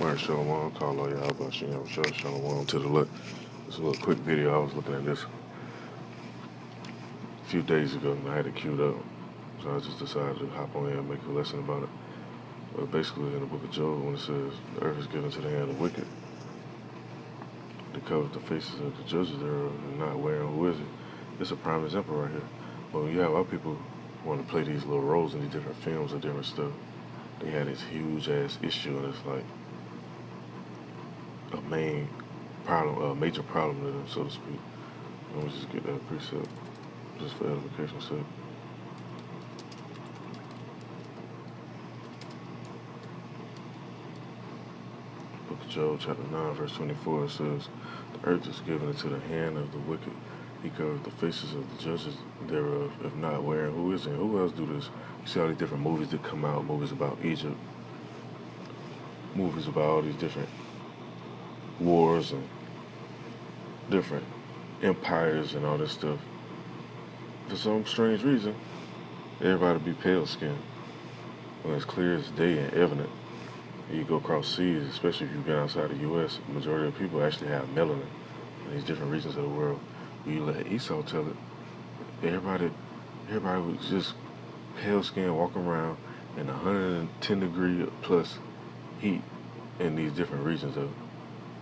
Alright, Shalom, call all y'all about Shalom to the look. It's a little quick video. I was looking at this a few days ago and I had it queued up. So I just decided to hop on here and make a lesson about it. But basically in the book of Job, when it says the earth is given to the hand of the wicked, they covered the faces of the judges thereof and not wearing who is it. It's a prime example right here. But when you have our people want to play these little roles in these different films and different stuff, they had this huge ass issue and it's like a main problem, a major problem to them, so to speak. Let me just get that precept, just for edification's sake. Book of Job, chapter 9, verse 24, it says, the earth is given into the hand of the wicked. He covered the faces of the judges thereof, if not wearing who is it? Who else do this? You see all these different movies that come out, movies about Egypt, movies about all these different wars and different empires and all this stuff. For some strange reason, everybody be pale skinned. When it's clear as day and evident, you go across seas, especially if you've been outside the U.S., the majority of people actually have melanin in these different regions of the world. When you let Esau tell it, everybody was just pale skinned walking around in 110 degree plus heat in these different regions of it.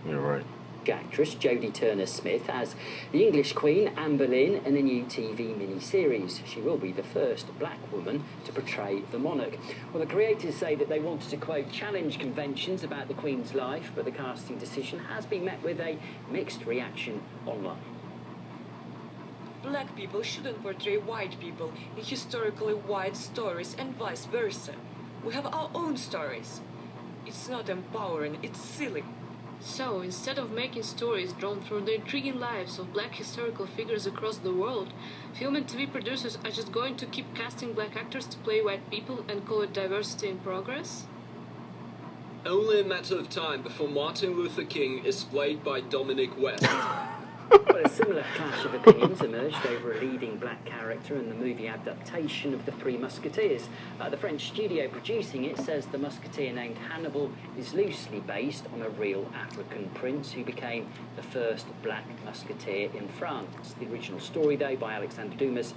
You're right. Actress Jodie Turner-Smith as the English Queen Anne Boleyn in a new TV mini-series. She will be the first black woman to portray the monarch. Well, the creators say that they wanted to, quote, challenge conventions about the Queen's life, but the casting decision has been met with a mixed reaction online. Black people shouldn't portray white people in historically white stories and vice versa. We have our own stories. It's not empowering, it's silly. So, instead of making stories drawn through the intriguing lives of black historical figures across the world, film and TV producers are just going to keep casting black actors to play white people and call it diversity in progress? Only a matter of time before Martin Luther King is played by Dominic West. Well, a similar clash of opinions emerged over a leading black character in the movie adaptation of The Three Musketeers. The French studio producing it says the musketeer named Hannibal is loosely based on a real African prince who became the first black musketeer in France. The original story, though, by Alexander Dumas,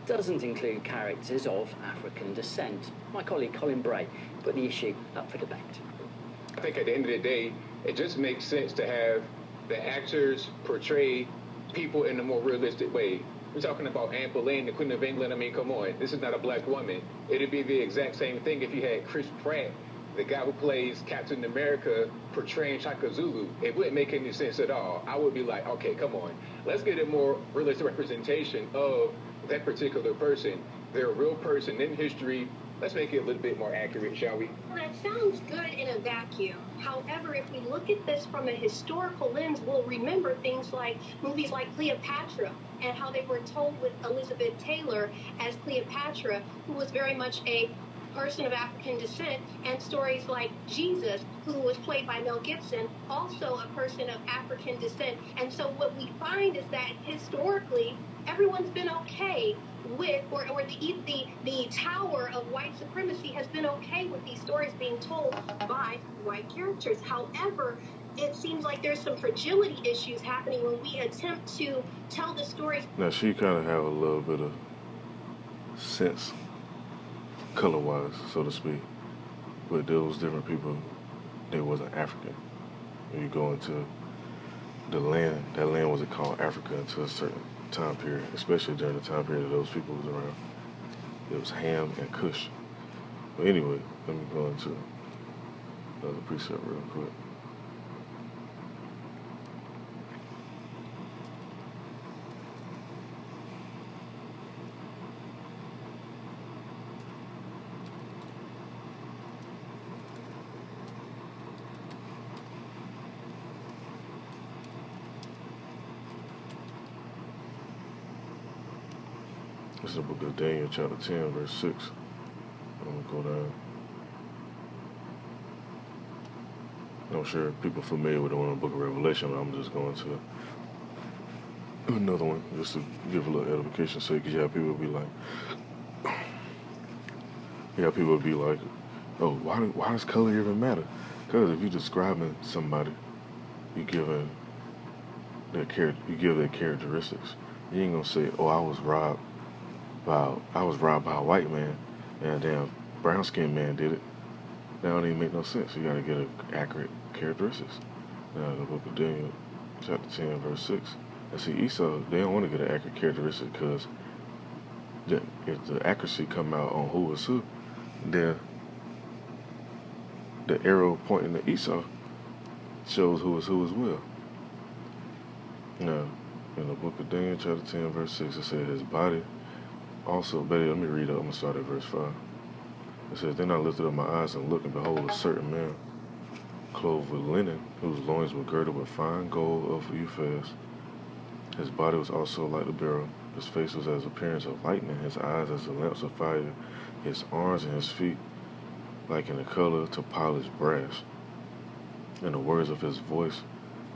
doesn't include characters of African descent. My colleague Colin Bray put the issue up for debate. I think at the end of the day, it just makes sense to have the actors portray people in a more realistic way. We're talking about Anne Boleyn, the Queen of England. I mean, come on, this is not a black woman. It'd be the exact same thing if you had Chris Pratt, the guy who plays Captain America, portraying Shaka Zulu. It wouldn't make any sense at all. I would be like, okay, come on, let's get a more realistic representation of that particular person. They're a real person in history. Let's make it a little bit more accurate, shall we? Well, that sounds good in a vacuum. However, if we look at this from a historical lens, we'll remember things like movies like Cleopatra and how they were told with Elizabeth Taylor as Cleopatra, who was very much a person of African descent, and stories like Jesus, who was played by Mel Gibson, also a person of African descent. And so what we find is that historically, everyone's been okay with, or the tower of white supremacy has been okay with these stories being told by white characters. However, it seems like there's some fragility issues happening when we attempt to tell the stories. Now she kind of have a little bit of sense, color-wise, so to speak, but those different people, they wasn't African. When you go into the land, that land wasn't called Africa until a certain time period, especially during the time period that those people was around. It was Ham and Cush. But anyway, let me go into another precept real quick. This is the book of Daniel, chapter 10, verse 6. I'm going to go down. I'm sure people familiar with the one in the book of Revelation, but I'm just going to another one just to give a little edification sake, because people be like, oh, why does color even matter? Because if you're describing somebody, you give their characteristics. You ain't gonna say, "Oh, I was robbed by a white man, and a damn brown skinned man did it." That don't even make no sense. You gotta get accurate characteristics. Now, the book of Daniel, chapter 10, verse 6. And see, Esau, they don't want to get an accurate characteristic because if the accuracy come out on who is who, then the arrow pointing to Esau shows who is who as well. Now, in the book of Daniel, chapter 10, verse 6, it says his body also, let me read up. I'm going to start at verse 5. It says, Then I lifted up my eyes and looked, and behold, a certain man, clothed with linen, whose loins were girded with fine gold of Uphaz. His body was also like the beryl. His face was as appearance of lightning, his eyes as the lamps of fire, his arms and his feet like in the color to polished brass, and the words of his voice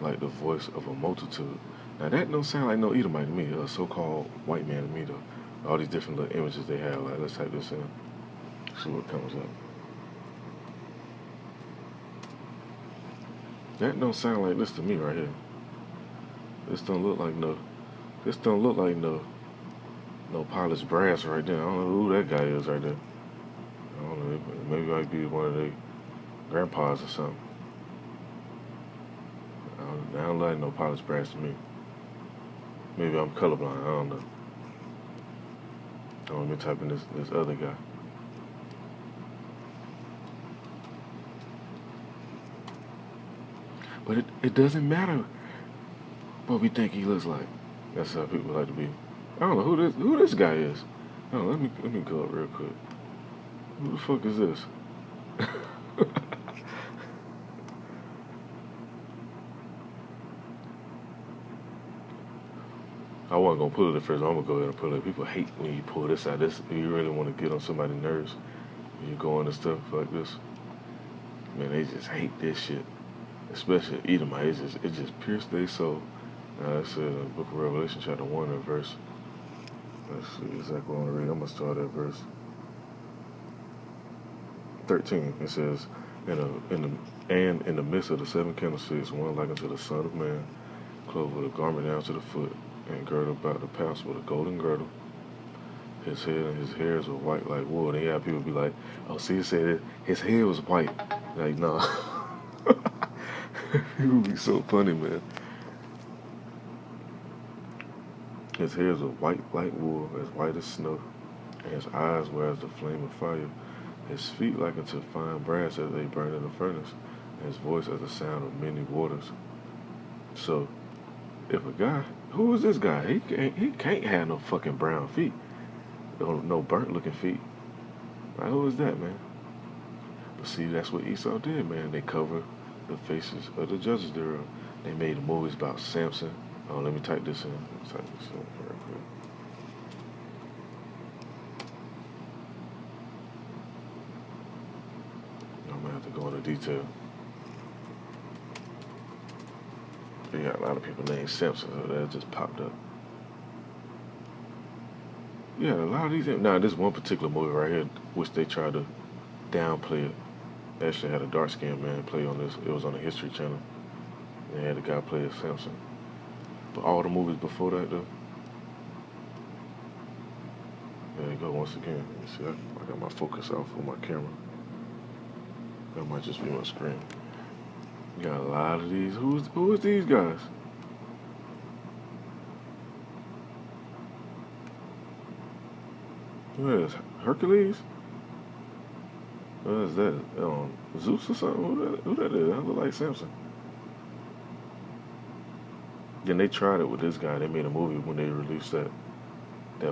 like the voice of a multitude. Now that don't sound like no Edomite to me, a so-called white man to me though. All these different little images they have. Like, let's type this in, see what comes up. That don't sound like this to me right here. This don't look like no polished brass right there. I don't know who that guy is right there. I don't know, maybe I might be one of their grandpas or something. I don't like no polished brass to me. Maybe I'm colorblind, I don't know. Let me type in this other guy. But it doesn't matter what we think he looks like. That's how people like to be. I don't know who this guy is. Oh, let me go up real quick. Who the fuck is this? I wasn't gonna pull it at first. I'm gonna go ahead and pull it. People hate when you pull this out. This you really want to get on somebody's nerves when you go into stuff like this. Man, they just hate this shit. Especially Edomite. It just pierced their soul. It said in the book of Revelation, chapter 1 and verse. Let's see exactly what I want to read. I'm gonna start at verse 13. It says, in the midst of the seven candlesticks, one like unto the Son of Man, clothed with a garment down to the foot, and girded about the paps with a golden girdle. His head and his hairs were white like wool. And yeah, people be like, "Oh, see, it said his hair was white." Like, no. It would be so funny, man. His hairs were white like wool, as white as snow, and his eyes were as the flame of fire. His feet like unto fine brass as they burn in the furnace, and his voice as the sound of many waters. So, if a guy, who is this guy? He can't have no fucking brown feet, no burnt looking feet. Like, who is that, man? But see, that's what Esau did, man. They cover the faces of the judges thereof. They made movies about Samson. Oh, let me type this in. Let's type this in real quick. I'm gonna have to go into detail. They got a lot of people named Samson, so that just popped up. Yeah, a lot of these. Now, this one particular movie right here, which they tried to downplay it. They actually had a dark-skinned man play on this. It was on the History Channel. They had a guy play as Samson. But all the movies before that, though. There you go, once again. You see, I got my focus off on my camera. That might just be my screen. You got a lot of these. Who is these guys? Who is Hercules? What is that? Zeus or something? Who that is? That look like Samson. Then they tried it with this guy. They made a movie when they released that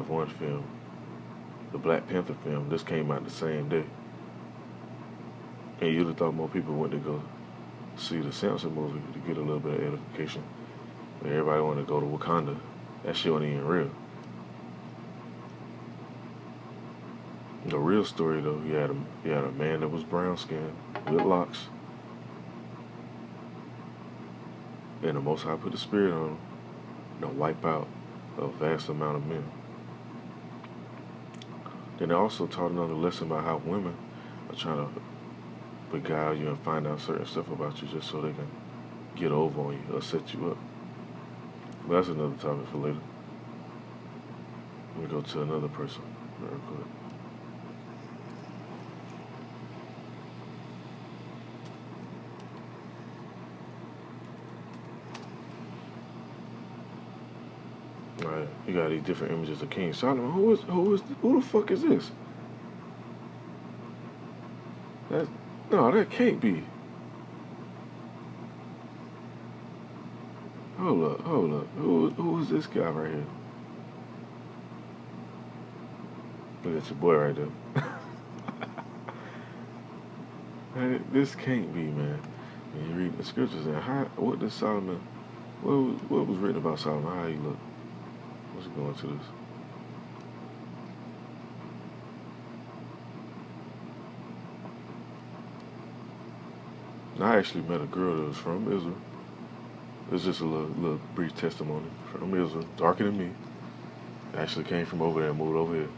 one film, the Black Panther film. This came out the same day. And you'd have thought more people went to go see the Samson movie to get a little bit of edification. But everybody wanted to go to Wakanda. That shit wasn't even real. The real story, though, you had a man that was brown skinned with locks, and the Most High put the Spirit on him to wipe out a vast amount of men. Then they also taught another lesson about how women are trying to beguile you and find out certain stuff about you just so they can get over on you or set you up. But that's another topic for later. Let me go to another person real quick. Alright, you got these different images of King Solomon. Who the fuck is this? That can't be. Hold up. Who is this guy right here? Look at your boy right there. Man, this can't be, man. When you read the scriptures and what does Solomon, what was written about Solomon? How he look? Let's go into this. I actually met a girl that was from Israel. It's just a little brief testimony from Israel, darker than me. Actually came from over there and moved over here.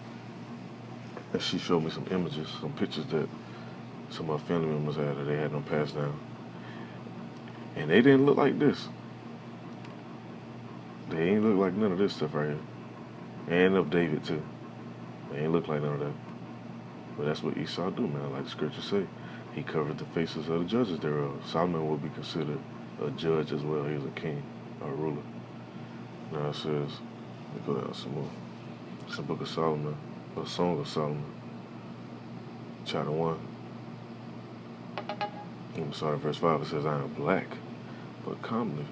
And she showed me some images, some pictures that some of my family members had that they had them passed down. And they didn't look like this. They ain't look like none of this stuff right here. And of David too. They ain't look like none of that. But that's what Esau do, man. Like the scriptures say. He covered the faces of the judges thereof. Solomon would be considered a judge as well. He was a king, a ruler. Now it says, let me go down some more. It's the book of Solomon, a Song of Solomon, chapter 1. I'm sorry, verse 5, it says, I am black, but comely,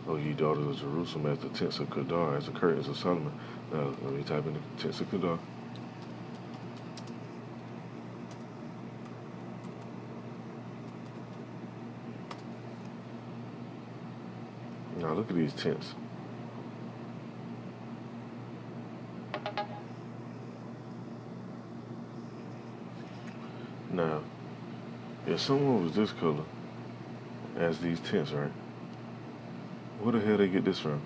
O ye daughters of Jerusalem, as the tents of Kedar, as the curtains of Solomon. Now, let me type in the tents of Kedar. Now look at these tents. Now, if someone was this color as these tents, right? Where the hell they get this from?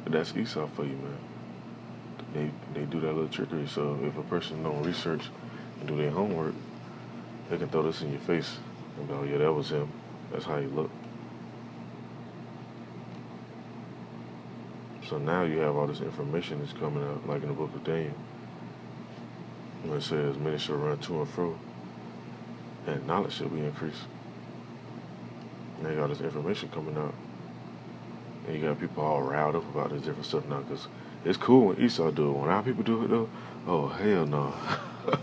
That's Esau for you, man. They do that little trickery. So if a person don't research and do their homework, they can throw this in your face and go, yeah, that was him. That's how he looked. So now you have all this information that's coming out, like in the book of Daniel, when it says, many shall run to and fro, and knowledge shall be increased. Now you got this information coming out, and you got people all riled up about this different stuff now, because it's cool when Esau do it. When our people do it, though, oh, hell no.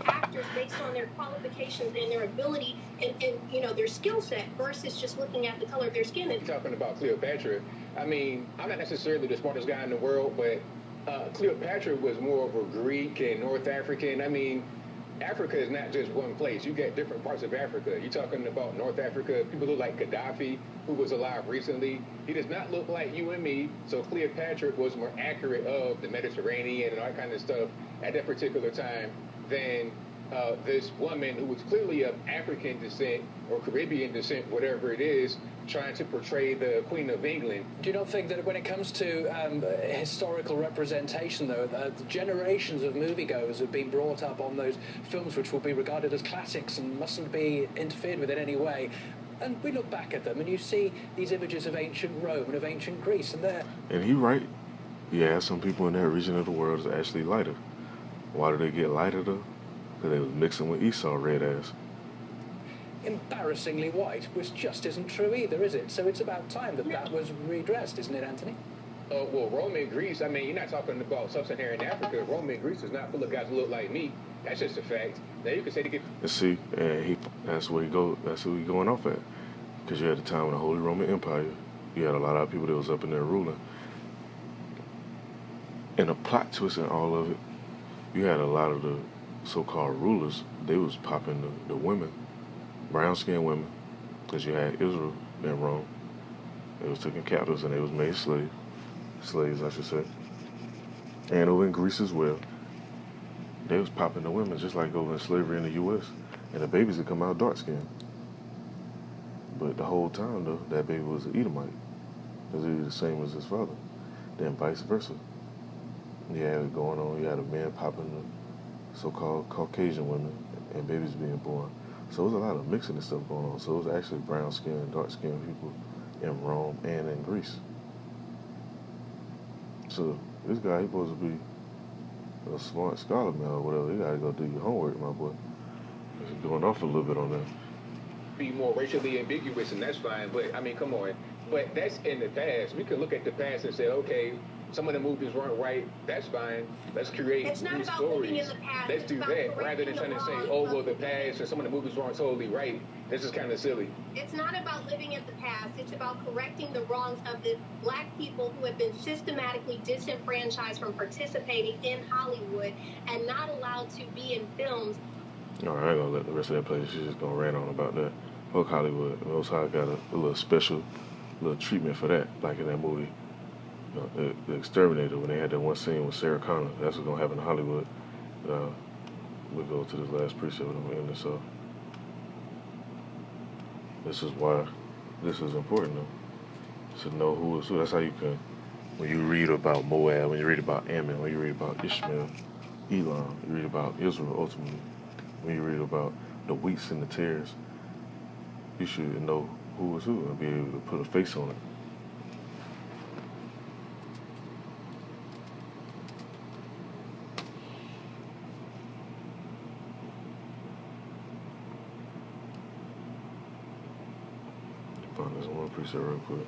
Actors based on their qualifications and their ability and you know, their skill set versus just looking at the color of their skin. And Talking about Cleopatra, I mean, I'm not necessarily the smartest guy in the world, but Cleopatra was more of a Greek and North African. I mean, Africa is not just one place. You get different parts of Africa. You're talking about North Africa. People look like Gaddafi, who was alive recently. He does not look like you and me. So Cleopatra was more accurate of the Mediterranean and all that kind of stuff at that particular time than this woman who was clearly of African descent or Caribbean descent, whatever it is, trying to portray the Queen of England. Do you not think that when it comes to historical representation, though, the generations of moviegoers have been brought up on those films which will be regarded as classics and mustn't be interfered with in any way? And we look back at them and you see these images of ancient Rome and of ancient Greece, and they're... And he right. Yeah, some people in that region of the world is actually lighter. Why do they get lighter, though? Because they was mixing with Esau red ass. embarrassingly white, which just isn't true either, is it? So it's about time that that was redressed, isn't it, Anthony? Well, Rome and Greece, I mean, you're not talking about sub-Saharan Africa. Rome and Greece is not full of guys who look like me. That's just a fact. Now, you can say they get... And see, that's where he going off at. Because you had the time of the Holy Roman Empire. You had a lot of people that was up in there ruling. And a plot twist in all of it, you had a lot of the so-called rulers, they was popping the women, brown-skinned women, because you had Israel and Rome. They was taking captives and they was made slaves, I should say. And over in Greece as well, they was popping the women just like over in slavery in the U.S. And the babies would come out dark-skinned. But the whole time, though, that baby was an Edomite, because he was the same as his father. Then vice versa. You had it going on. You had a man popping the so-called Caucasian women and babies being born. So there's a lot of mixing and stuff going on. So it was actually brown skinned, dark skinned people in Rome and in Greece. So this guy, he supposed to be a smart scholar man or whatever. You gotta go do your homework, my boy. It's going off a little bit on that. Be more racially ambiguous, and that's fine. But I mean, come on. But that's in the past. We could look at the past and say, okay, some of the movies weren't right. That's fine. Let's create new stories. Let's do that rather than trying to say, oh, well, the past and some of the movies weren't totally right. This is kind of silly. It's not about living in the past. It's about correcting the wrongs of the black people who have been systematically disenfranchised from participating in Hollywood and not allowed to be in films. All right, I ain't gonna let the rest of that play. She's just gonna rant on about that. Fuck Hollywood. Most High got a little special, little treatment for that, like in that movie, The Exterminator, when they had that one scene with Sarah Connor. That's what's gonna happen in Hollywood. We'll go to this last precept and we'll end this off. This is why this is important, though, to know who is who. That's how you can, when you read about Moab, when you read about Ammon, when you read about Ishmael, Elam, you read about Israel ultimately, when you read about the wheats and the tares, you should know who is who and be able to put a face on it. Find this one preset real quick.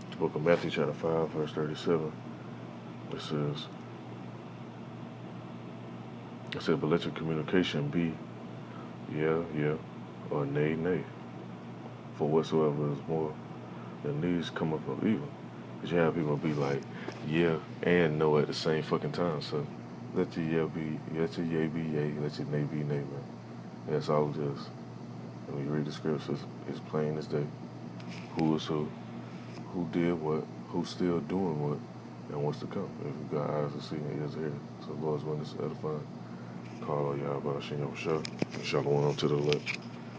The book of Matthew chapter 5 verse 37. It said, but let your communication be yeah, yeah, or nay, nay. For whatsoever is more than these cometh of evil. Because you have people be like, yeah and no at the same fucking time. So let your yeah be, let your yea be yea, let your nay be nay, man. That's all it is. And when you read the scriptures, it's plain as day. Who is who did what, who's still doing what, and what's to come. If you got eyes to see and ears to hear. So the Lord's witness edifying. Call y'all about Shin Yom Shah. Shalom to the left.